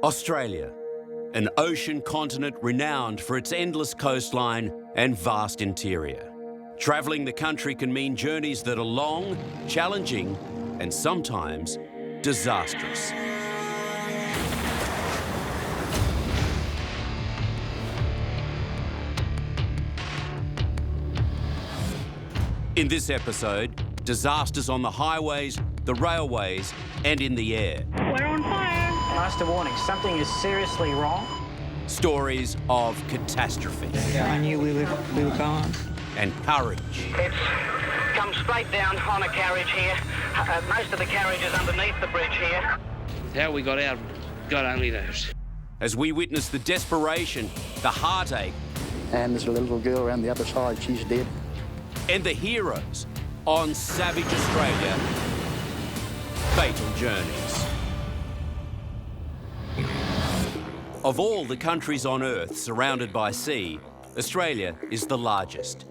Australia, an ocean continent renowned for its endless coastline and vast interior. Travelling the country can mean journeys that are long, challenging, and sometimes disastrous. In this episode, disasters on the highways, the railways, and in the air. We're on fire. Just a warning, something is seriously wrong. Stories of catastrophe. I knew we were gone. And courage. It's come straight down on a carriage here. Most of the carriage is underneath the bridge here. How we got out, God only knows. As we witness the desperation, the heartache, And there's a little girl around the other side, she's dead. and the heroes on Savage Australia, Fatal Journeys. Of all the countries on Earth surrounded by sea, Australia is the largest.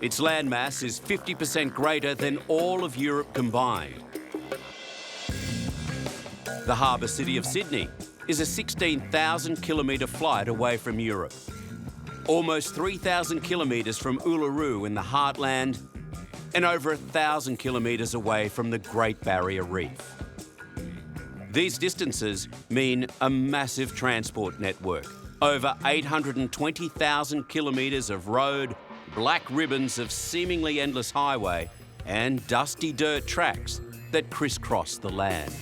Its landmass is 50% greater than all of Europe combined. The harbour city of Sydney is a 16,000 kilometre flight away from Europe. Almost 3,000 kilometres from Uluru in the heartland, and over 1,000 kilometres away from the Great Barrier Reef. These distances mean a massive transport network, over 820,000 kilometres of road, black ribbons of seemingly endless highway, and dusty dirt tracks that crisscross the land.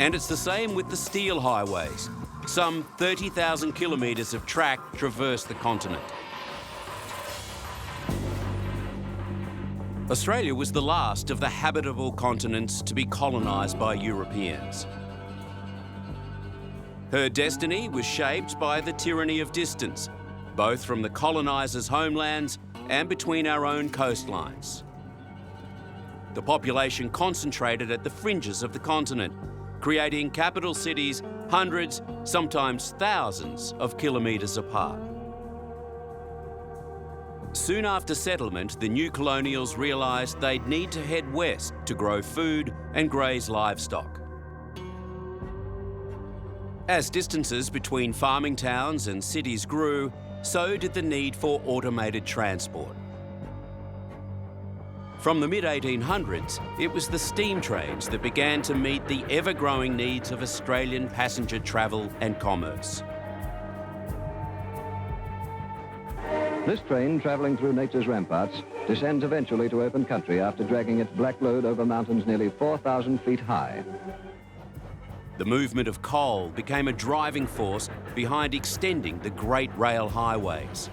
And it's the same with the steel highways. Some 30,000 kilometres of track traverse the continent. Australia was the last of the habitable continents to be colonised by Europeans. Her destiny was shaped by the tyranny of distance, both from the colonisers' homelands and between our own coastlines. The population concentrated at the fringes of the continent, creating capital cities hundreds, sometimes thousands of kilometres apart. Soon after settlement, the new colonials realised they'd need to head west to grow food and graze livestock. As distances between farming towns and cities grew, so did the need for automated transport. From the mid-1800s, it was the steam trains that began to meet the ever-growing needs of Australian passenger travel and commerce. This train, travelling through nature's ramparts, descends eventually to open country after dragging its black load over mountains nearly 4,000 feet high. The movement of coal became a driving force behind extending the great rail highways.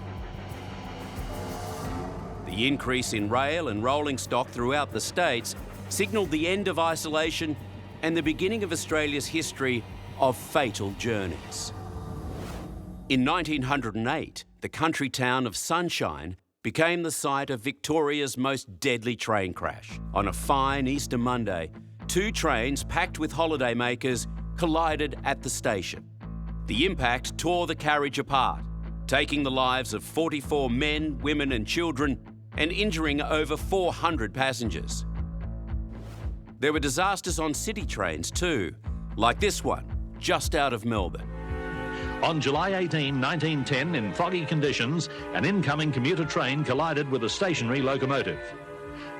The increase in rail and rolling stock throughout the states signalled the end of isolation and the beginning of Australia's history of fatal journeys. In 1908, the country town of Sunshine became the site of Victoria's most deadly train crash. On a fine Easter Monday, two trains packed with holidaymakers collided at the station. The impact tore the carriage apart, taking the lives of 44 men, women and children and injuring over 400 passengers. There were disasters on city trains too, like this one, just out of Melbourne. On July 18, 1910, in foggy conditions, an incoming commuter train collided with a stationary locomotive.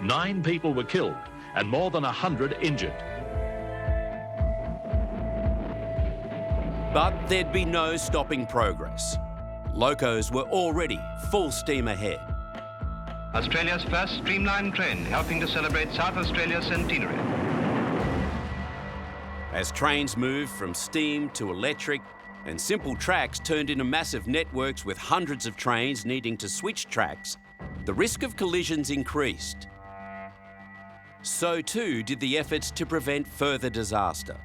9 people were killed and more than 100 injured. But there'd be no stopping progress. Locos were already full steam ahead. Australia's first streamlined train, helping to celebrate South Australia's centenary. As trains moved from steam to electric, and simple tracks turned into massive networks with hundreds of trains needing to switch tracks, the risk of collisions increased. So too did the efforts to prevent further disaster.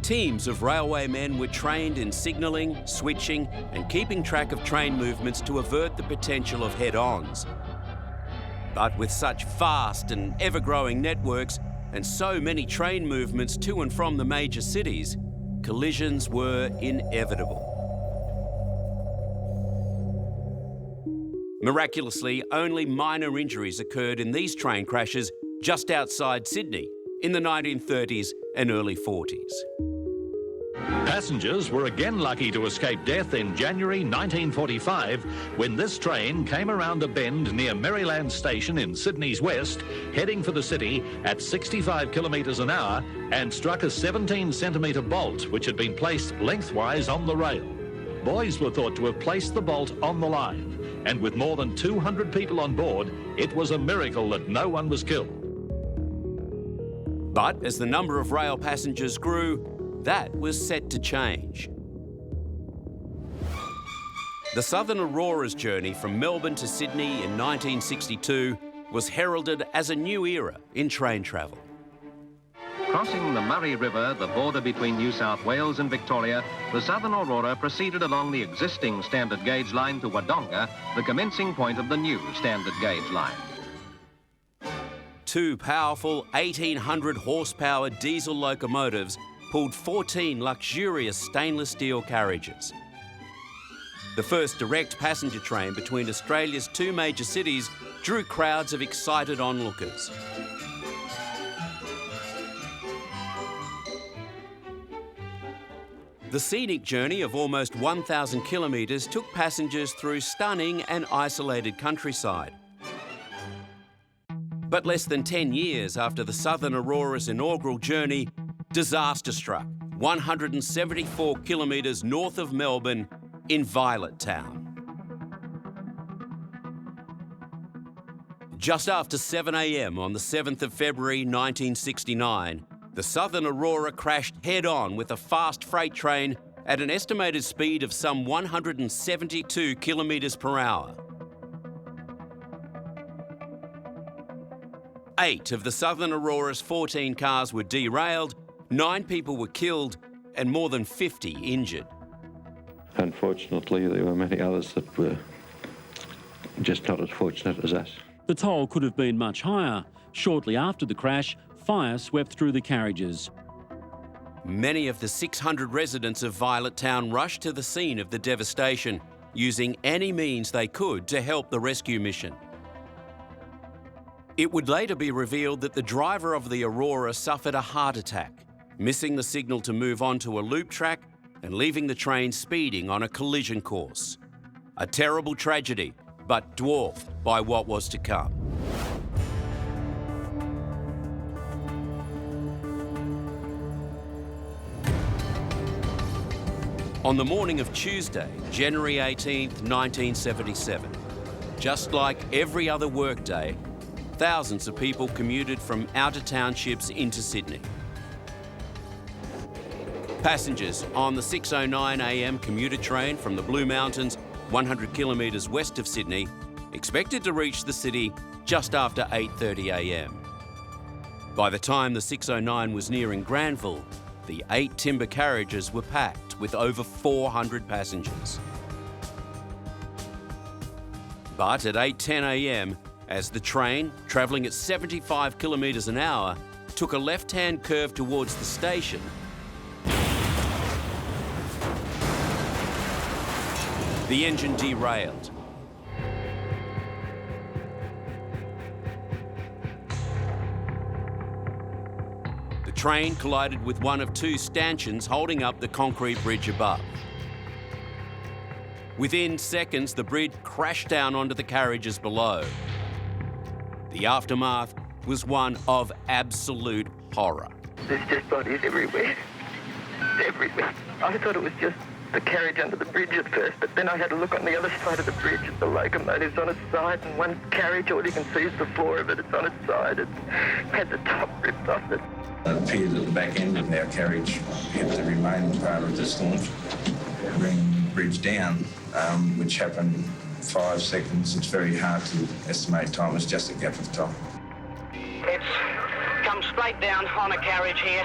Teams of railwaymen were trained in signalling, switching, and keeping track of train movements to avert the potential of head-ons. But with such vast and ever-growing networks, and so many train movements to and from the major cities, collisions were inevitable. Miraculously, only minor injuries occurred in these train crashes just outside Sydney in the 1930s and early 40s. Passengers were again lucky to escape death in January 1945 when this train came around a bend near Maryland Station in Sydney's west, heading for the city at 65 kilometres an hour and struck a 17-centimetre bolt which had been placed lengthwise on the rail. Boys were thought to have placed the bolt on the line, and with more than 200 people on board, it was a miracle that no one was killed. But as the number of rail passengers grew, that was set to change. The Southern Aurora's journey from Melbourne to Sydney in 1962 was heralded as a new era in train travel. Crossing the Murray River, the border between New South Wales and Victoria, the Southern Aurora proceeded along the existing standard gauge line to Wodonga, the commencing point of the new standard gauge line. Two powerful 1,800 horsepower diesel locomotives pulled 14 luxurious stainless steel carriages. The first direct passenger train between Australia's two major cities drew crowds of excited onlookers. The scenic journey of almost 1,000 kilometres took passengers through stunning and isolated countryside. But less than 10 years after the Southern Aurora's inaugural journey, disaster struck 174 kilometres north of Melbourne in Violet Town. Just after 7 a.m. on the 7th of February 1969, the Southern Aurora crashed head-on with a fast freight train at an estimated speed of some 172 kilometres per hour. 8 of the Southern Aurora's 14 cars were derailed, 9 people were killed, and more than 50 injured. Unfortunately, there were many others that were just not as fortunate as us. The toll could have been much higher. Shortly after the crash, fire swept through the carriages. Many of the 600 residents of Violet Town rushed to the scene of the devastation, using any means they could to help the rescue mission. It would later be revealed that the driver of the Aurora suffered a heart attack, missing the signal to move on to a loop track and leaving the train speeding on a collision course. A terrible tragedy, but dwarfed by what was to come. On the morning of Tuesday, January 18th, 1977, just like every other workday, thousands of people commuted from outer townships into Sydney. Passengers on the 6:09 a.m. commuter train from the Blue Mountains, 100 kilometres west of Sydney, expected to reach the city just after 8:30 a.m. By the time the 6:09 was nearing Granville, the 8 timber carriages were packed with over 400 passengers. But at 8:10 a.m, as the train, travelling at 75 kilometres an hour, took a left-hand curve towards the station, the engine derailed. The train collided with one of 2 stanchions holding up the concrete bridge above. Within seconds, the bridge crashed down onto the carriages below. The aftermath was one of absolute horror. There's just bodies everywhere. Everywhere. I thought it was just the carriage under the bridge at first, but then I had a look on the other side of the bridge at the locomotive's on its side, and one carriage, all you can see is the floor of it. It's on its side. It had the top ripped off it. It appears that the back end of our carriage hit the remaining part of the staunch, bringing the bridge down, which happened 5 seconds. It's very hard to estimate time. It's just a gap of time. It's come straight down on a carriage here.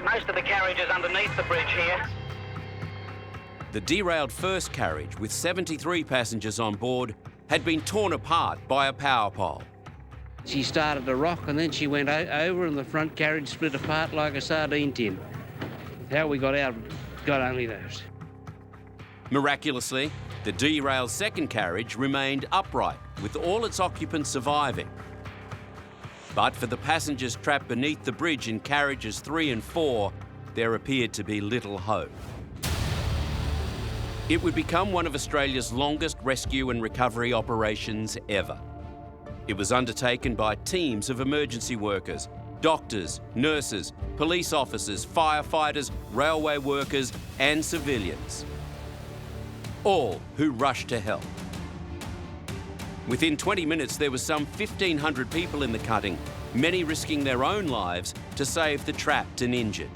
Most of the carriages underneath the bridge here. The derailed first carriage, with 73 passengers on board, had been torn apart by a power pole. She started to rock and then she went over and the front carriage split apart like a sardine tin. How we got out, God only knows. Miraculously, The derailed second carriage remained upright, with all its occupants surviving. But for the passengers trapped beneath the bridge in carriages 3 and 4, there appeared to be little hope. It would become one of Australia's longest rescue and recovery operations ever. It was undertaken by teams of emergency workers, doctors, nurses, police officers, firefighters, railway workers and civilians, all who rushed to help. Within 20 minutes, there was some 1,500 people in the cutting, many risking their own lives to save the trapped and injured.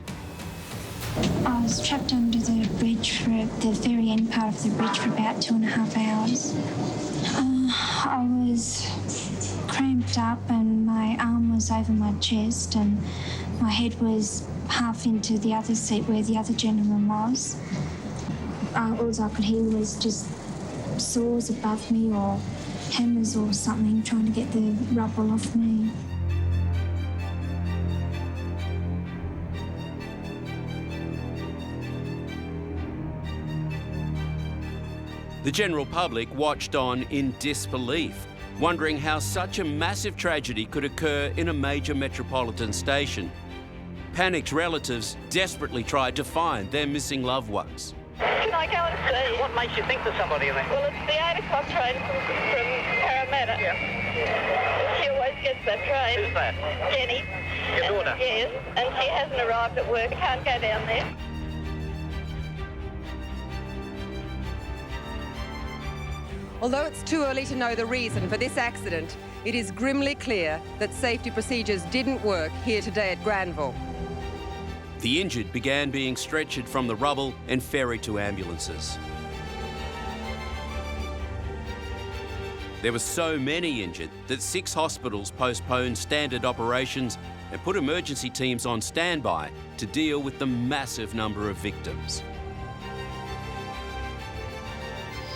I was trapped under the bridge for the very end part of the bridge for about 2.5 hours. I was cramped up and my arm was over my chest and my head was half into the other seat where the other gentleman was. All I could hear was just saws above me or hammers or something trying to get the rubble off me. The general public watched on in disbelief, wondering how such a massive tragedy could occur in a major metropolitan station. Panicked relatives desperately tried to find their missing loved ones. Can I go and see? What makes you think there's somebody in there? Well, it's the 8 o'clock train from Parramatta. Yeah. She always gets that train. Who's that? Jenny. Your daughter? Yes, and she hasn't arrived at work. Can't go down there. Although it's too early to know the reason for this accident, it is grimly clear that safety procedures didn't work here today at Granville. The injured began being stretchered from the rubble and ferried to ambulances. There were so many injured that 6 hospitals postponed standard operations and put emergency teams on standby to deal with the massive number of victims.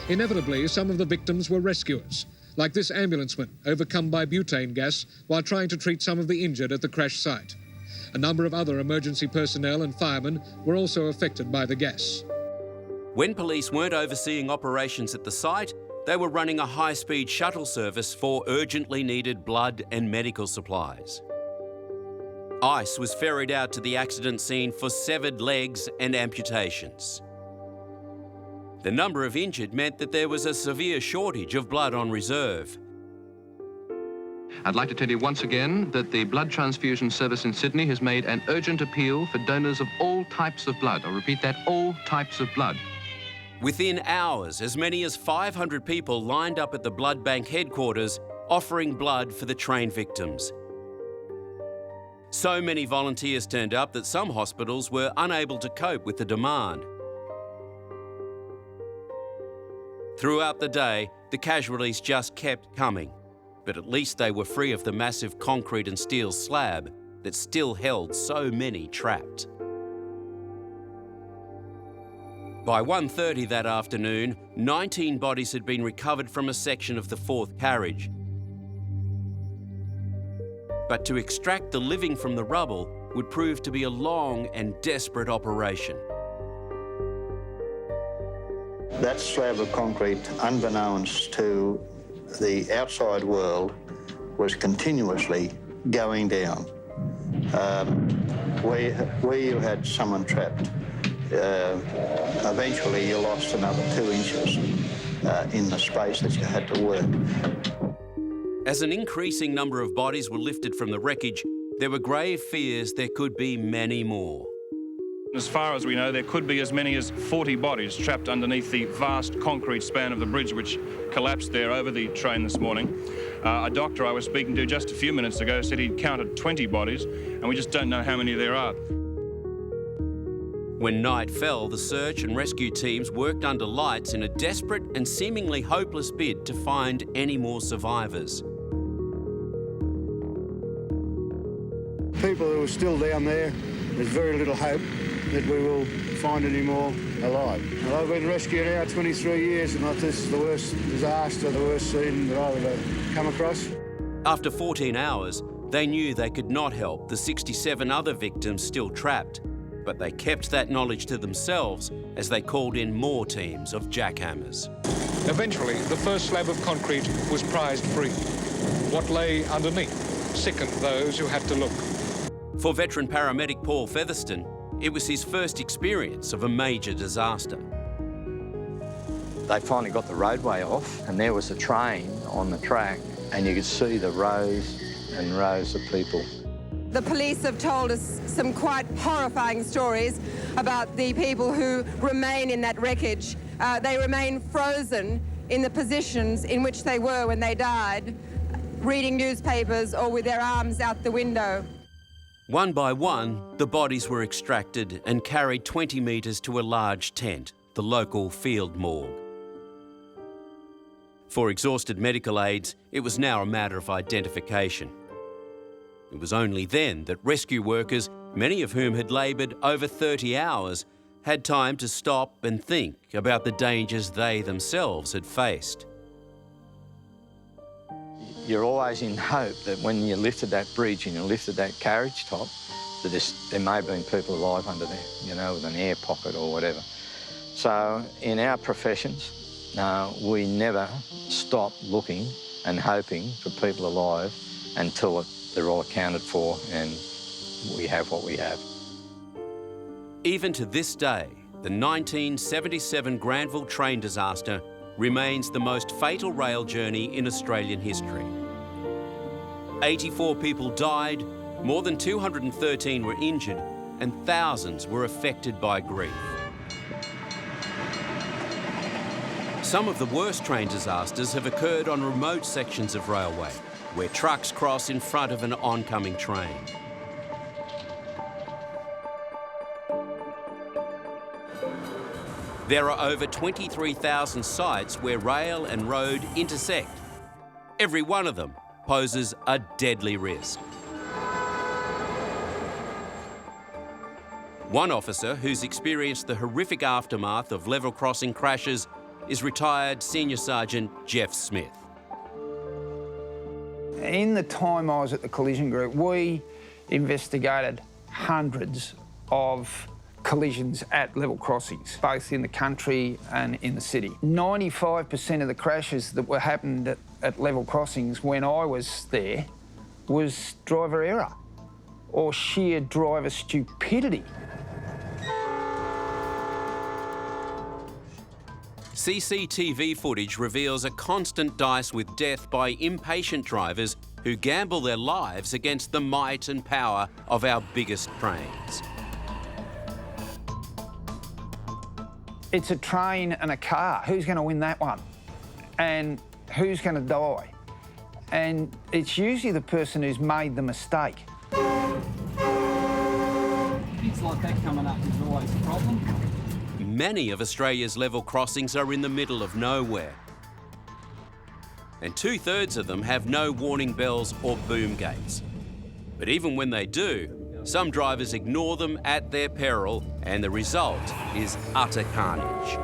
Inevitably, some of the victims were rescuers, like this ambulanceman overcome by butane gas while trying to treat some of the injured at the crash site. A number of other emergency personnel and firemen were also affected by the gas. When police weren't overseeing operations at the site, they were running a high-speed shuttle service for urgently needed blood and medical supplies. Ice was ferried out to the accident scene for severed legs and amputations. The number of injured meant that there was a severe shortage of blood on reserve. I'd like to tell you once again that the blood transfusion service in Sydney has made an urgent appeal for donors of all types of blood. I'll repeat that, all types of blood. Within hours, as many as 500 people lined up at the blood bank headquarters offering blood for the train victims. So many volunteers turned up that some hospitals were unable to cope with the demand. Throughout the day, the casualties just kept coming, but at least they were free of the massive concrete and steel slab that still held so many trapped. By 1:30 that afternoon, 19 bodies had been recovered from a section of the 4th carriage. But to extract the living from the rubble would prove to be a long and desperate operation. That slab of concrete, unbeknownst to the outside world, was continuously going down. Where you had someone trapped, eventually you lost another 2 inches in the space that you had to work. As an increasing number of bodies were lifted from the wreckage, there were grave fears there could be many more. As far as we know, there could be as many as 40 bodies trapped underneath the vast concrete span of the bridge which collapsed there over the train this morning. A doctor I was speaking to just a few minutes ago said he'd counted 20 bodies, and we just don't know how many there are. When night fell, the search and rescue teams worked under lights in a desperate and seemingly hopeless bid to find any more survivors. People who are still down there, there's very little hope that we will find any more alive. And I've been rescuing now 23 years, and this is the worst disaster, the worst scene that I've ever come across. After 14 hours, they knew they could not help the 67 other victims still trapped, but they kept that knowledge to themselves as they called in more teams of jackhammers. Eventually, the first slab of concrete was prized free. What lay underneath sickened those who had to look. For veteran paramedic Paul Featherston, it was his first experience of a major disaster. They finally got the roadway off, and there was a train on the track, and you could see the rows and rows of people. The police have told us some quite horrifying stories about the people who remain in that wreckage. They remain frozen in the positions in which they were when they died, reading newspapers or with their arms out the window. One by one, the bodies were extracted and carried 20 metres to a large tent, the local field morgue. For exhausted medical aides, it was now a matter of identification. It was only then that rescue workers, many of whom had laboured over 30 hours, had time to stop and think about the dangers they themselves had faced. You're always in hope that when you lifted that bridge and you lifted that carriage top, that there may have been people alive under there, you know, with an air pocket or whatever. So in our professions, we never stop looking and hoping for people alive until they're all accounted for and we have what we have. Even to this day, the 1977 Granville Train Disaster remains the most fatal rail journey in Australian history. 84 people died, more than 213 were injured, and thousands were affected by grief. Some of the worst train disasters have occurred on remote sections of railway, where trucks cross in front of an oncoming train. There are over 23,000 sites where rail and road intersect. Every one of them poses a deadly risk. One officer who's experienced the horrific aftermath of level crossing crashes is retired Senior Sergeant Jeff Smith. In the time I was at the collision group, we investigated hundreds of collisions at level crossings, both in the country and in the city. 95% of the crashes that were happened at level crossings when I was there was driver error or sheer driver stupidity. CCTV footage reveals a constant dice with death by impatient drivers who gamble their lives against the might and power of our biggest trains. It's a train and a car. Who's going to win that one? And who's going to die? And it's usually the person who's made the mistake. Things like that coming up is always a problem. Many of Australia's level crossings are in the middle of nowhere. And 2/3 of them have no warning bells or boom gates. But even when they do, some drivers ignore them at their peril, and the result is utter carnage.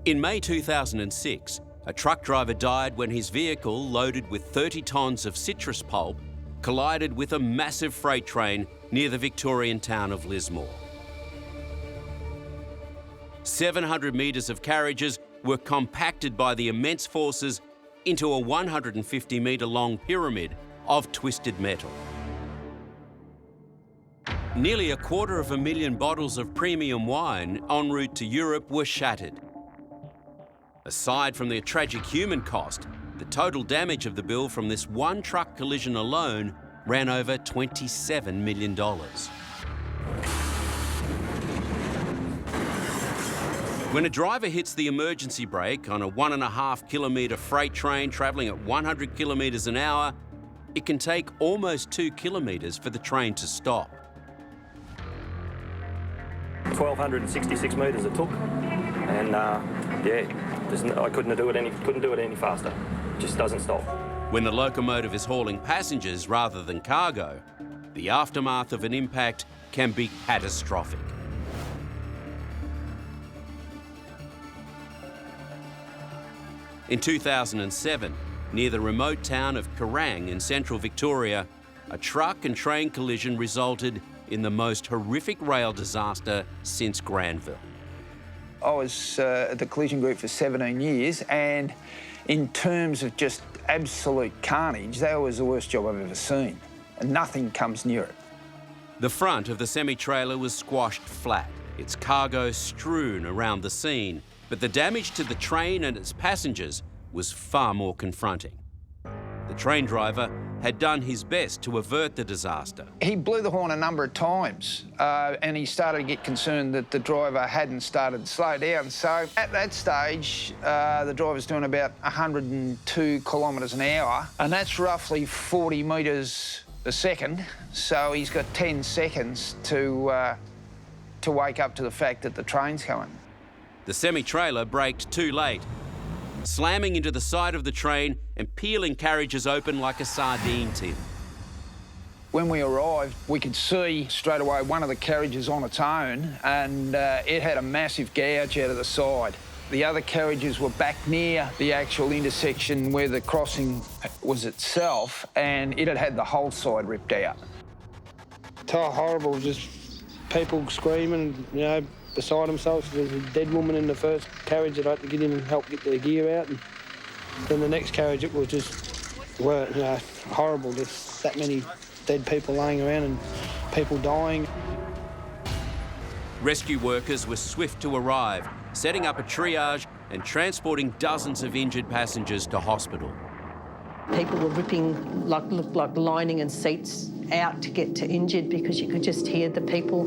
In May 2006, a truck driver died when his vehicle, loaded with 30 tonnes of citrus pulp, collided with a massive freight train near the Victorian town of Lismore. 700 metres of carriages were compacted by the immense forces into a 150-metre long pyramid of twisted metal. Nearly 250,000 bottles of premium wine en route to Europe were shattered. Aside from the tragic human cost, the total damage of the bill from this one truck collision alone ran over $27 million. When a driver hits the emergency brake on a 1.5 kilometre freight train travelling at 100 kilometres an hour, it can take almost 2 kilometres for the train to stop. 1,266 metres it took, and I couldn't do it any faster. It just doesn't stop. When the locomotive is hauling passengers rather than cargo, the aftermath of an impact can be catastrophic. In 2007, near the remote town of Kerrang in central Victoria, a truck and train collision resulted in the most horrific rail disaster since Granville. I was at the collision group for 17 years, and in terms of just absolute carnage, that was the worst job I've ever seen, and nothing comes near it. The front of the semi-trailer was squashed flat, its cargo strewn around the scene, but the damage to the train and its passengers was far more confronting. The train driver had done his best to avert the disaster. He blew the horn a number of times, and he started to get concerned that the driver hadn't started to slow down. So at that stage, the driver's doing about 102 kilometres an hour, and that's roughly 40 metres a second. So he's got 10 seconds to wake up to the fact that the train's coming. The semi-trailer braked too late, slamming into the side of the train and peeling carriages open like a sardine tin. When we arrived, we could see straight away one of the carriages on its own, and it had a massive gouge out of the side. The other carriages were back near the actual intersection where the crossing was itself, and it had had the whole side ripped out. It's horrible, just people screaming, you know, beside themselves. There's a dead woman in the first carriage that I had to get in and help get their gear out. And then the next carriage, it was just, horrible. There's that many dead people laying around and people dying. Rescue workers were swift to arrive, setting up a triage and transporting dozens of injured passengers to hospital. People were ripping looked like lining and seats out to get to injured because you could just hear the people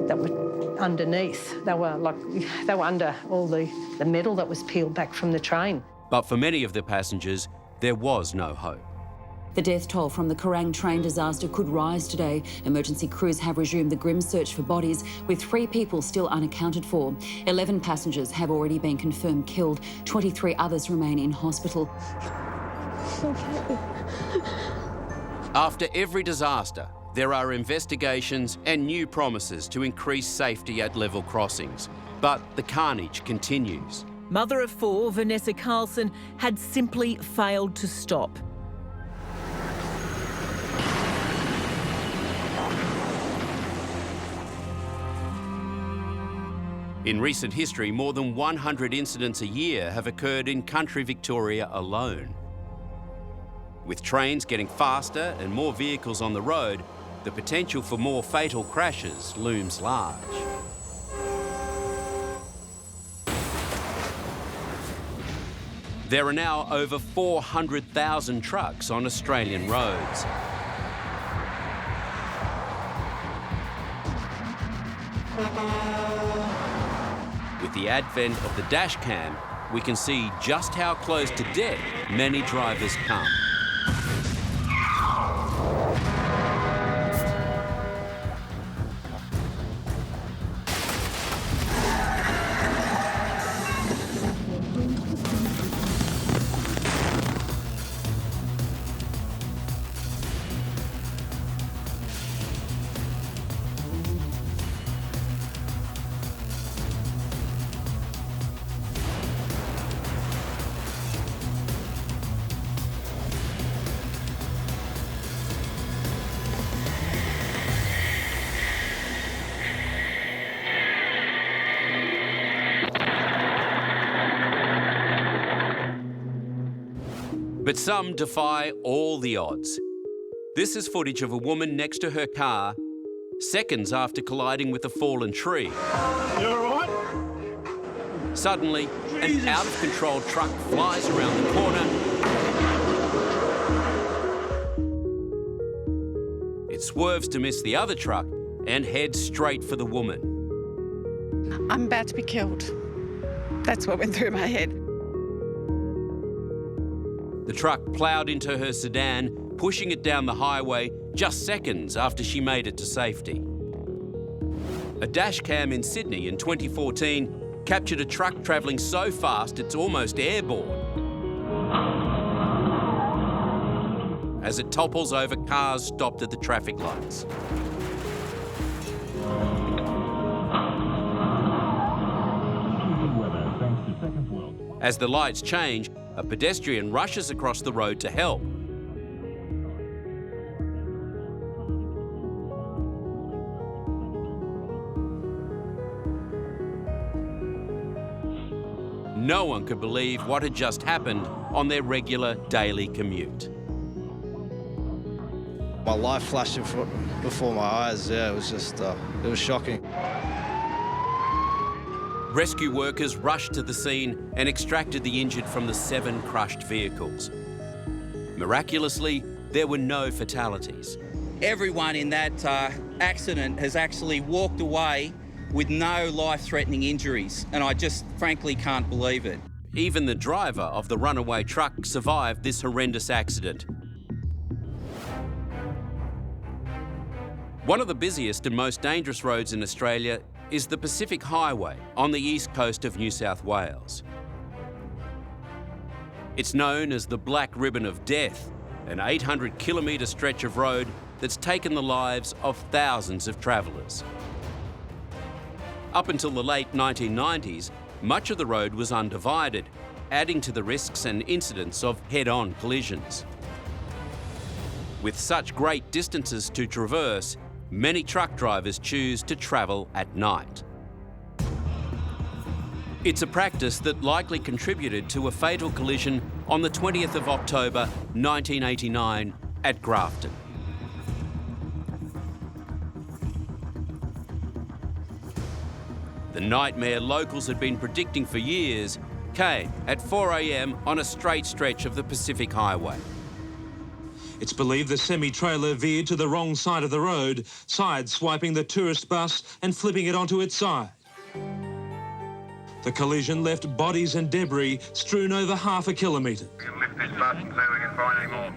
that were underneath. They were under all the metal that was peeled back from the train. But for many of the passengers, there was no hope. The death toll from the Kerrang train disaster could rise today. Emergency crews have resumed the grim search for bodies, with 3 people still unaccounted for. 11 passengers have already been confirmed killed. 23 others remain in hospital. After every disaster, there are investigations and new promises to increase safety at level crossings. But the carnage continues. Mother of 4, Vanessa Carlson, had simply failed to stop. In recent history, more than 100 incidents a year have occurred in country Victoria alone. With trains getting faster and more vehicles on the road, the potential for more fatal crashes looms large. There are now over 400,000 trucks on Australian roads. With the advent of the dash cam, we can see just how close to death many drivers come. But some defy all the odds. This is footage of a woman next to her car, seconds after colliding with a fallen tree. You all right? Suddenly, an out-of-control truck flies around the corner. It swerves to miss the other truck and heads straight for the woman. I'm about to be killed. That's what went through my head. The truck ploughed into her sedan, pushing it down the highway just seconds after she made it to safety. A dash cam in Sydney in 2014 captured a truck travelling so fast it's almost airborne. As it topples over cars stopped at the traffic lights. As the lights change, a pedestrian rushes across the road to help. No one could believe what had just happened on their regular daily commute. My life flashed before my eyes. Yeah, it was just, it was shocking. Rescue workers rushed to the scene and extracted the injured from the 7 crushed vehicles. Miraculously, there were no fatalities. Everyone in that accident has actually walked away with no life-threatening injuries, and I just frankly can't believe it. Even the driver of the runaway truck survived this horrendous accident. One of the busiest and most dangerous roads in Australia is the Pacific Highway on the east coast of New South Wales. It's known as the Black Ribbon of Death, an 800-kilometre stretch of road that's taken the lives of thousands of travellers. Up until the late 1990s, much of the road was undivided, adding to the risks and incidents of head-on collisions. With such great distances to traverse, many truck drivers choose to travel at night. It's a practice that likely contributed to a fatal collision on the 20th of October 1989 at Grafton. The nightmare locals had been predicting for years came at 4 a.m. on a straight stretch of the Pacific Highway. It's believed the semi-trailer veered to the wrong side of the road, side-swiping the tourist bus and flipping it onto its side. The collision left bodies and debris strewn over half a kilometre. We'll lift this bus and see if we can find any more.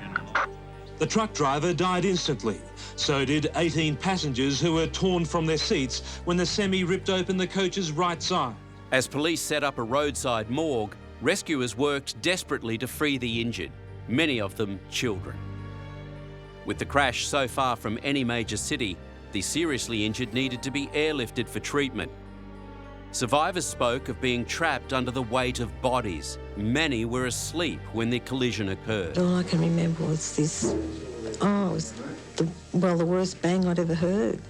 The truck driver died instantly. So did 18 passengers who were torn from their seats when the semi ripped open the coach's right side. As police set up a roadside morgue, rescuers worked desperately to free the injured, many of them children. With the crash so far from any major city, the seriously injured needed to be airlifted for treatment. Survivors spoke of being trapped under the weight of bodies. Many were asleep when the collision occurred. All I can remember was this, it was the worst bang I'd ever heard.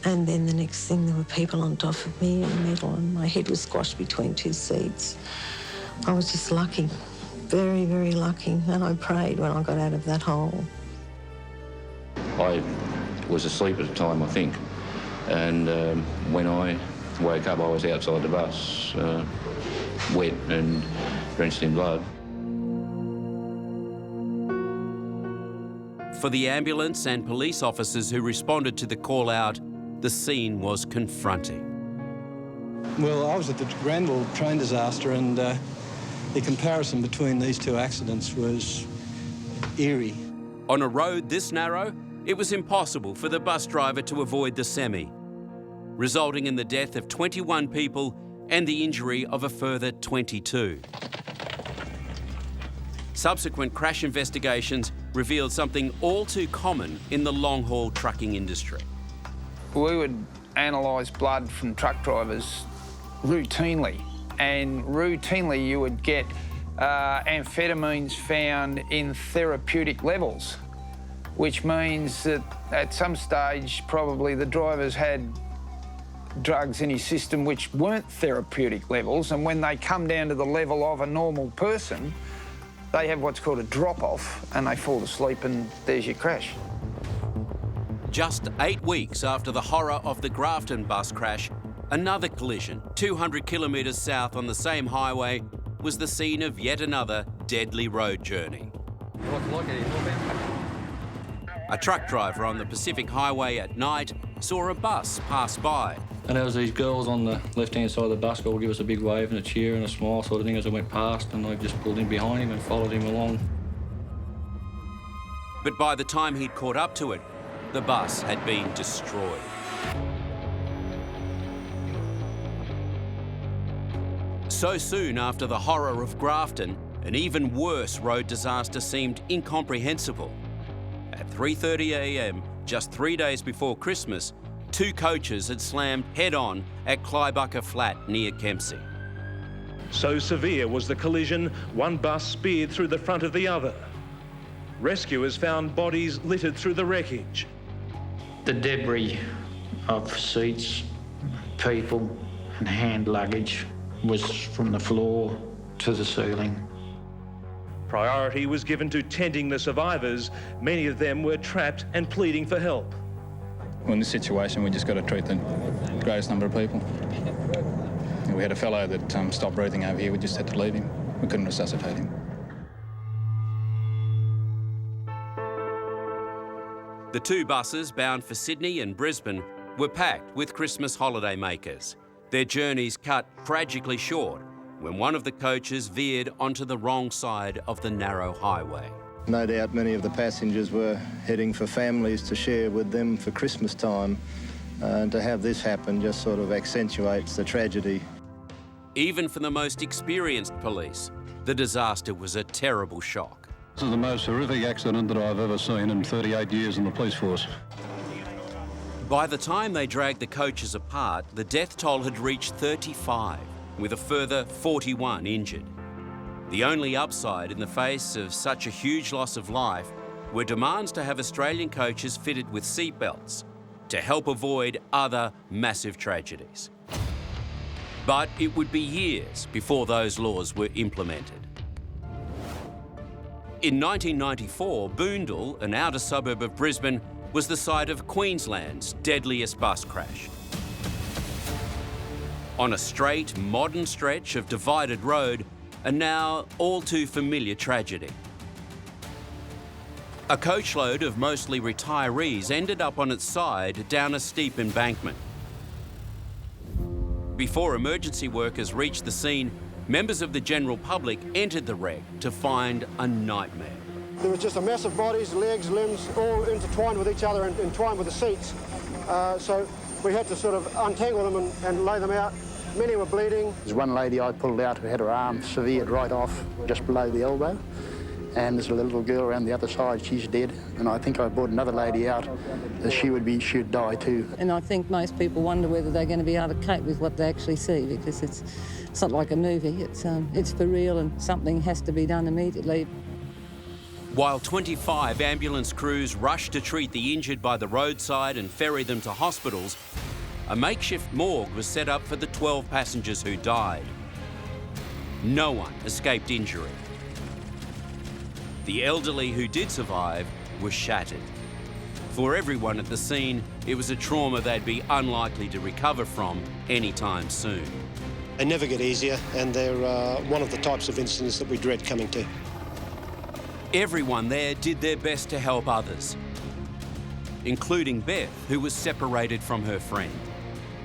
And then the next thing, there were people on top of me in metal and my head was squashed between 2 seats. I was just lucky, very, very lucky. And I prayed when I got out of that hole. I was asleep at the time, I think. And when I woke up, I was outside the bus, wet and drenched in blood. For the ambulance and police officers who responded to the call-out, the scene was confronting. Well, I was at the Granville Train Disaster, and the comparison between these 2 accidents was eerie. On a road this narrow, it was impossible for the bus driver to avoid the semi, resulting in the death of 21 people and the injury of a further 22. Subsequent crash investigations revealed something all too common in the long-haul trucking industry. We would analyse blood from truck drivers routinely, and routinely you would get amphetamines found in therapeutic levels, which means that at some stage probably the drivers had drugs in his system which weren't therapeutic levels, and when they come down to the level of a normal person, they have what's called a drop-off and they fall asleep and there's your crash. Just 8 weeks after the horror of the Grafton bus crash, another collision 200 kilometres south on the same highway was the scene of yet another deadly road journey. A truck driver on the Pacific Highway at night saw a bus pass by. And there was these girls on the left-hand side of the bus all give us a big wave and a cheer and a smile sort of thing as I went past, and I just pulled in behind him and followed him along. But by the time he'd caught up to it, the bus had been destroyed. So soon after the horror of Grafton, an even worse road disaster seemed incomprehensible. At 3:30 a.m, just 3 days before Christmas, 2 coaches had slammed head-on at Clybucker Flat near Kempsey. So severe was the collision, one bus speared through the front of the other. Rescuers found bodies littered through the wreckage. The debris of seats, people and hand luggage was from the floor to the ceiling. Priority was given to tending the survivors. Many of them were trapped and pleading for help. In this situation, we just got to treat the greatest number of people. We had a fellow that stopped breathing over here. We just had to leave him. We couldn't resuscitate him. The two buses bound for Sydney and Brisbane were packed with Christmas holiday makers. Their journeys cut tragically short when one of the coaches veered onto the wrong side of the narrow highway. No doubt many of the passengers were heading for families to share with them for Christmas time. And to have this happen just sort of accentuates the tragedy. Even for the most experienced police, the disaster was a terrible shock. This is the most horrific accident that I've ever seen in 38 years in the police force. By the time they dragged the coaches apart, the death toll had reached 35, with a further 41 injured. The only upside in the face of such a huge loss of life were demands to have Australian coaches fitted with seatbelts to help avoid other massive tragedies. But it would be years before those laws were implemented. In 1994, Boondall, an outer suburb of Brisbane, was the site of Queensland's deadliest bus crash. On a straight, modern stretch of divided road, a now all too familiar tragedy. A coachload of mostly retirees ended up on its side down a steep embankment. Before emergency workers reached the scene, members of the general public entered the wreck to find a nightmare. There was just a mess of bodies, legs, limbs, all intertwined with each other and entwined with the seats. So we had to sort of untangle them and lay them out. Many were bleeding. There's one lady I pulled out who had her arm severed right off just below the elbow. And there's a little girl around the other side, she's dead. And I think I brought another lady out, she'd die too. And I think most people wonder whether they're going to be able to cope with what they actually see, because it's not like a movie, it's for real and something has to be done immediately. While 25 ambulance crews rushed to treat the injured by the roadside and ferry them to hospitals, a makeshift morgue was set up for the 12 passengers who died. No one escaped injury. The elderly who did survive were shattered. For everyone at the scene, it was a trauma they'd be unlikely to recover from anytime soon. They never get easier, and they're one of the types of incidents that we dread coming to. Everyone there did their best to help others, including Beth, who was separated from her friend.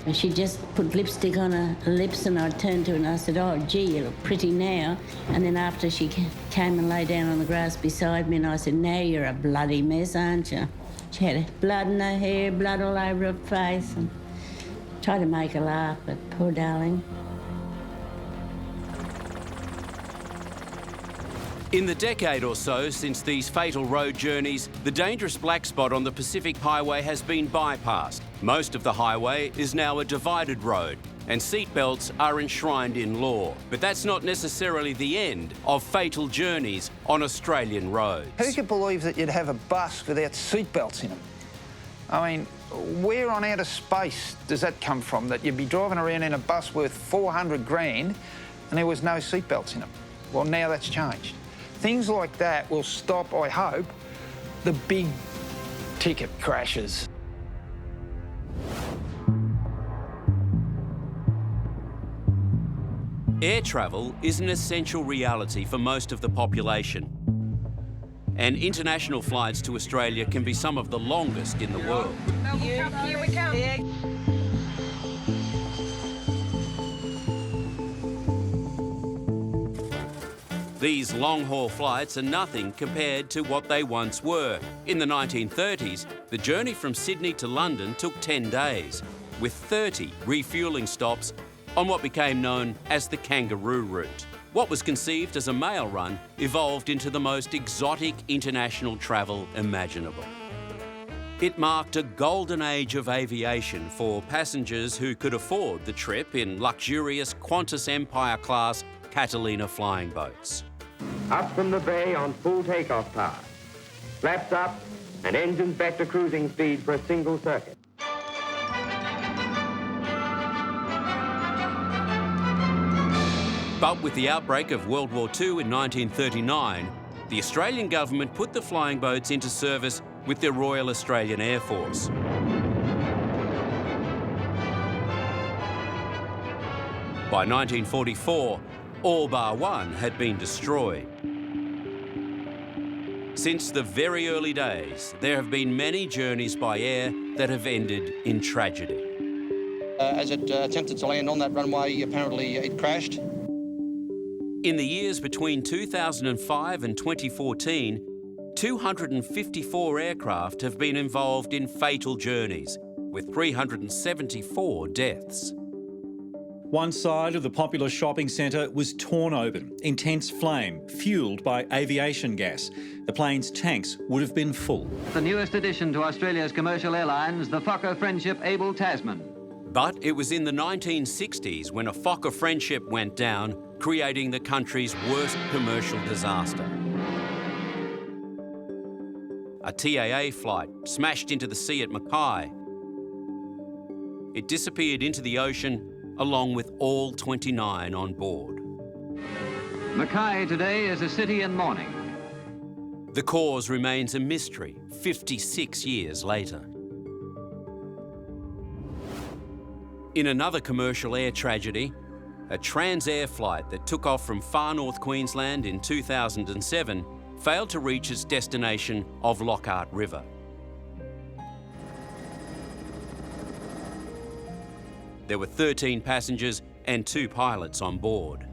And she just put lipstick on her lips, and I turned to her and I said, "Oh, gee, you look pretty now." And then after she came and lay down on the grass beside me, and I said, "Now you're a bloody mess, aren't you?" She had blood in her hair, blood all over her face, and tried to make her laugh, but poor darling. In the decade or so since these fatal road journeys, the dangerous black spot on the Pacific Highway has been bypassed. Most of the highway is now a divided road, and seatbelts are enshrined in law. But that's not necessarily the end of fatal journeys on Australian roads. Who could believe that you'd have a bus without seatbelts in them? I mean, where on outer space does that come from, that you'd be driving around in a bus worth 400 grand and there was no seatbelts in them? Well, now that's changed. Things like that will stop, I hope, the big ticket crashes. Air travel is an essential reality for most of the population. And international flights to Australia can be some of the longest in the world. Here we come. These long-haul flights are nothing compared to what they once were. In the 1930s, the journey from Sydney to London took 10 days, with 30 refuelling stops on what became known as the Kangaroo Route. What was conceived as a mail run evolved into the most exotic international travel imaginable. It marked a golden age of aviation for passengers who could afford the trip in luxurious Qantas Empire-class Catalina flying boats. Up from the bay on full takeoff power. Flaps up and engines back to cruising speed for a single circuit. But with the outbreak of World War II in 1939, the Australian government put the flying boats into service with the Royal Australian Air Force. By 1944, all bar one had been destroyed. Since the very early days, there have been many journeys by air that have ended in tragedy. As it attempted to land on that runway, apparently it crashed. In the years between 2005 and 2014, 254 aircraft have been involved in fatal journeys, with 374 deaths. One side of the popular shopping centre was torn open, intense flame, fuelled by aviation gas. The plane's tanks would have been full. The newest addition to Australia's commercial airlines, the Fokker Friendship Able Tasman. But it was in the 1960s when a Fokker Friendship went down, creating the country's worst commercial disaster. A TAA flight smashed into the sea at Mackay. It disappeared into the ocean along with all 29 on board. Mackay today is a city in mourning. The cause remains a mystery 56 years later. In another commercial air tragedy, a Transair flight that took off from far north Queensland in 2007 failed to reach its destination of Lockhart River. There were 13 passengers and 2 pilots on board.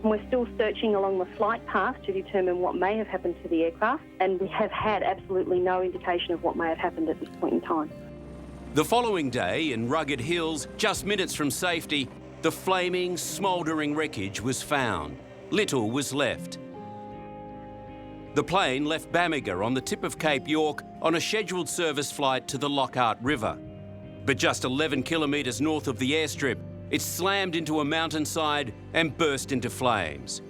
We're still searching along the flight path to determine what may have happened to the aircraft, and we have had absolutely no indication of what may have happened at this point in time. The following day, in rugged hills, just minutes from safety, the flaming, smouldering wreckage was found. Little was left. The plane left Bamaga on the tip of Cape York on a scheduled service flight to the Lockhart River. But just 11 kilometres north of the airstrip, it slammed into a mountainside and burst into flames.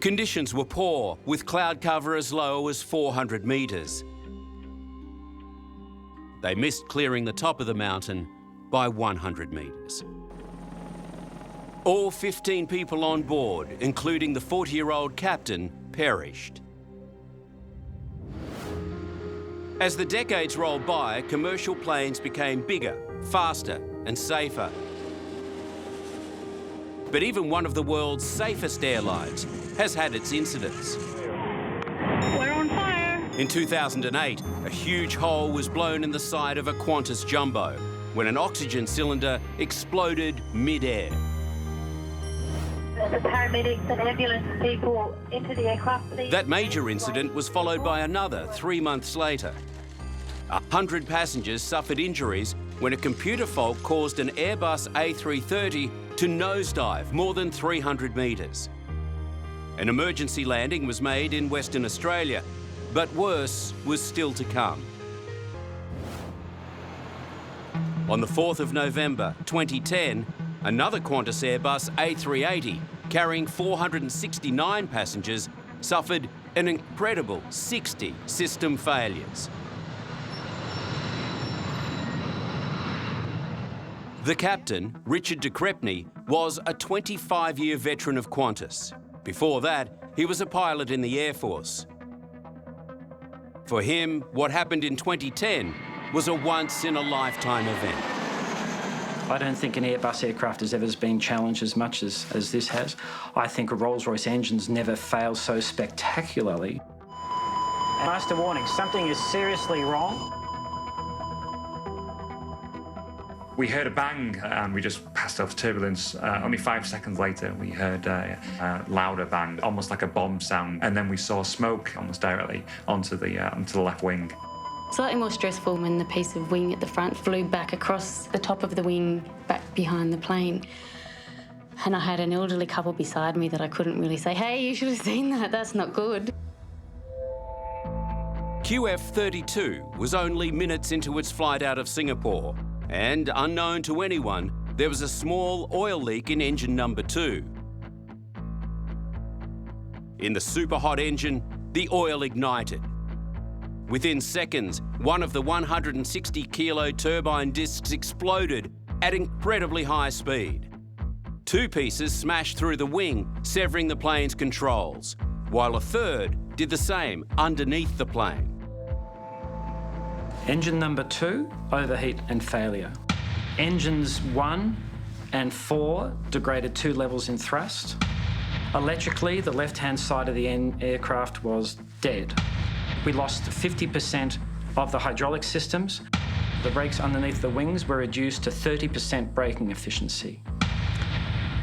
Conditions were poor, with cloud cover as low as 400 metres. They missed clearing the top of the mountain by 100 metres. All 15 people on board, including the 40-year-old captain, perished. As the decades rolled by, commercial planes became bigger, faster and safer. But even one of the world's safest airlines has had its incidents. We're on fire. In 2008, a huge hole was blown in the side of a Qantas jumbo when an oxygen cylinder exploded mid-air. The paramedics and ambulance people into the aircraft. That major incident was followed by another 3 months later. 100 passengers suffered injuries when a computer fault caused an Airbus A330 to nosedive more than 300 metres. An emergency landing was made in Western Australia, but worse was still to come. On the 4th of November 2010, another Qantas Airbus A380 carrying 469 passengers suffered an incredible 60 system failures. The captain, Richard de Crespigny, was a 25-year veteran of Qantas. Before that, he was a pilot in the Air Force. For him, what happened in 2010 was a once-in-a-lifetime event. I don't think an Airbus aircraft has ever been challenged as much as this has. I think a Rolls-Royce engine's never failed so spectacularly. Master warning, something is seriously wrong. We heard a bang and we just passed off turbulence. Only 5 seconds later, we heard a louder bang, almost like a bomb sound. And then we saw smoke almost directly onto the left wing. Slightly more stressful when the piece of wing at the front flew back across the top of the wing, back behind the plane. And I had an elderly couple beside me that I couldn't really say, hey, you should have seen that, that's not good. QF-32 was only minutes into its flight out of Singapore, and unknown to anyone, there was a small oil leak in engine number 2. In the super-hot engine, the oil ignited. Within seconds, one of the 160-kilo turbine discs exploded at incredibly high speed. 2 pieces smashed through the wing, severing the plane's controls, while a third did the same underneath the plane. Engine number 2, overheat and failure. Engines 1 and 4 degraded 2 levels in thrust. Electrically, the left-hand side of the aircraft was dead. We lost 50% of the hydraulic systems. The brakes underneath the wings were reduced to 30% braking efficiency,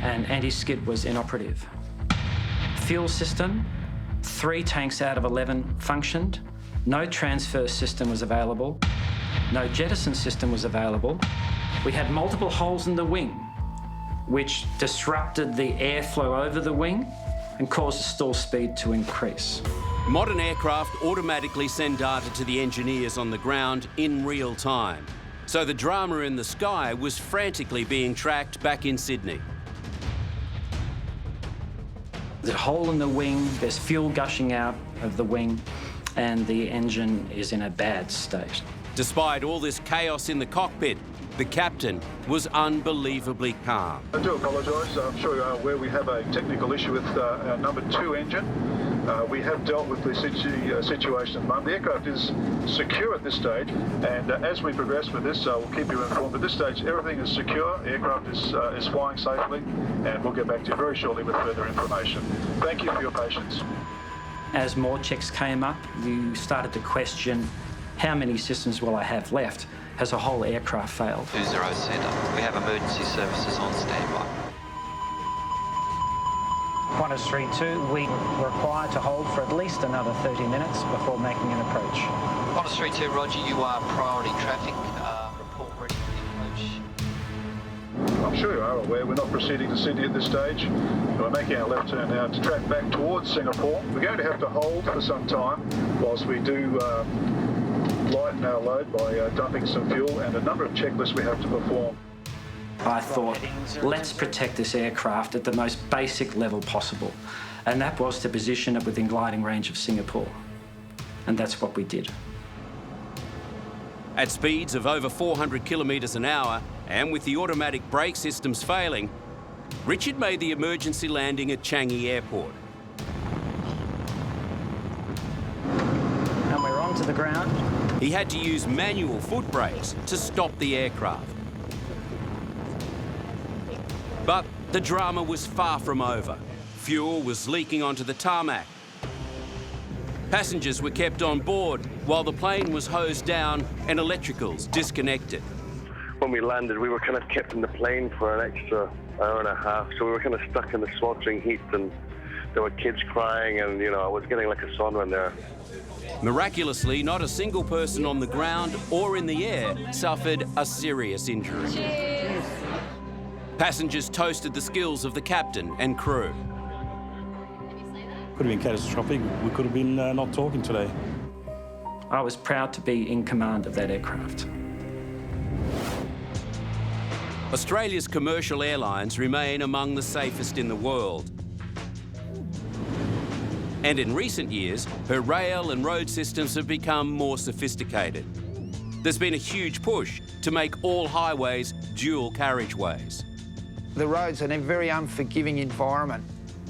and anti-skid was inoperative. Fuel system, 3 tanks out of 11 functioned. No transfer system was available. No jettison system was available. We had multiple holes in the wing, which disrupted the airflow over the wing and caused the stall speed to increase. Modern aircraft automatically send data to the engineers on the ground in real time, so the drama in the sky was frantically being tracked back in Sydney. There's a hole in the wing, there's fuel gushing out of the wing, and the engine is in a bad state. Despite all this chaos in the cockpit, the captain was unbelievably calm. I do apologise. I'm sure you are aware we have a technical issue with our number 2 engine. We have dealt with the situation at the moment. The aircraft is secure at this stage, and as we progress with this, we'll keep you informed. At this stage, everything is secure. The aircraft is flying safely, and we'll get back to you very shortly with further information. Thank you for your patience. As more checks came up, you started to question, how many systems will I have left? Has a whole aircraft failed? 20 Centre, we have emergency services on standby. Qantas 32, we were required to hold for at least another 30 minutes before making an approach. Qantas 32, roger, you are priority traffic. Report ready for the approach. I'm sure you are aware we're not proceeding to Sydney at this stage. We're making our left turn now to track back towards Singapore. We're going to have to hold for some time whilst we do lighten our load by dumping some fuel and a number of checklists we have to perform. I thought, let's protect this aircraft at the most basic level possible, and that was to position it within gliding range of Singapore, and that's what we did. At speeds of over 400 kilometres an hour, and with the automatic brake systems failing, Richard made the emergency landing at Changi Airport. And we're onto the ground. He had to use manual foot brakes to stop the aircraft. But the drama was far from over. Fuel was leaking onto the tarmac. Passengers were kept on board while the plane was hosed down and electricals disconnected. When we landed, we were kind of kept in the plane for an extra hour and a half, so we were kind of stuck in the sweltering heat, and there were kids crying, and, you know, I was getting like a sauna there. Miraculously, not a single person on the ground or in the air suffered a serious injury. Cheers. Passengers toasted the skills of the captain and crew. Could have been catastrophic. We could have been not talking today. I was proud to be in command of that aircraft. Australia's commercial airlines remain among the safest in the world. And in recent years, her rail and road systems have become more sophisticated. There's been a huge push to make all highways dual carriageways. The roads are in a very unforgiving environment.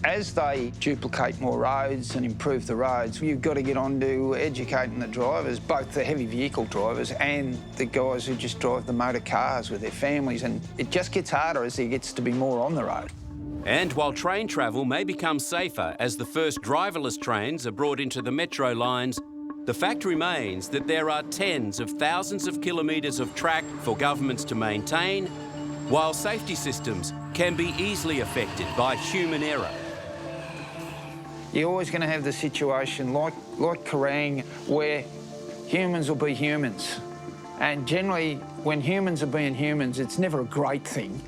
As they duplicate more roads and improve the roads, you've got to get on to educating the drivers, both the heavy vehicle drivers and the guys who just drive the motor cars with their families, and it just gets harder as there gets to be more on the road. And while train travel may become safer as the first driverless trains are brought into the metro lines, the fact remains that there are tens of thousands of kilometres of track for governments to maintain, while safety systems can be easily affected by human error. You're always going to have the situation like Kerrang, where humans will be humans. And generally, when humans are being humans, it's never a great thing.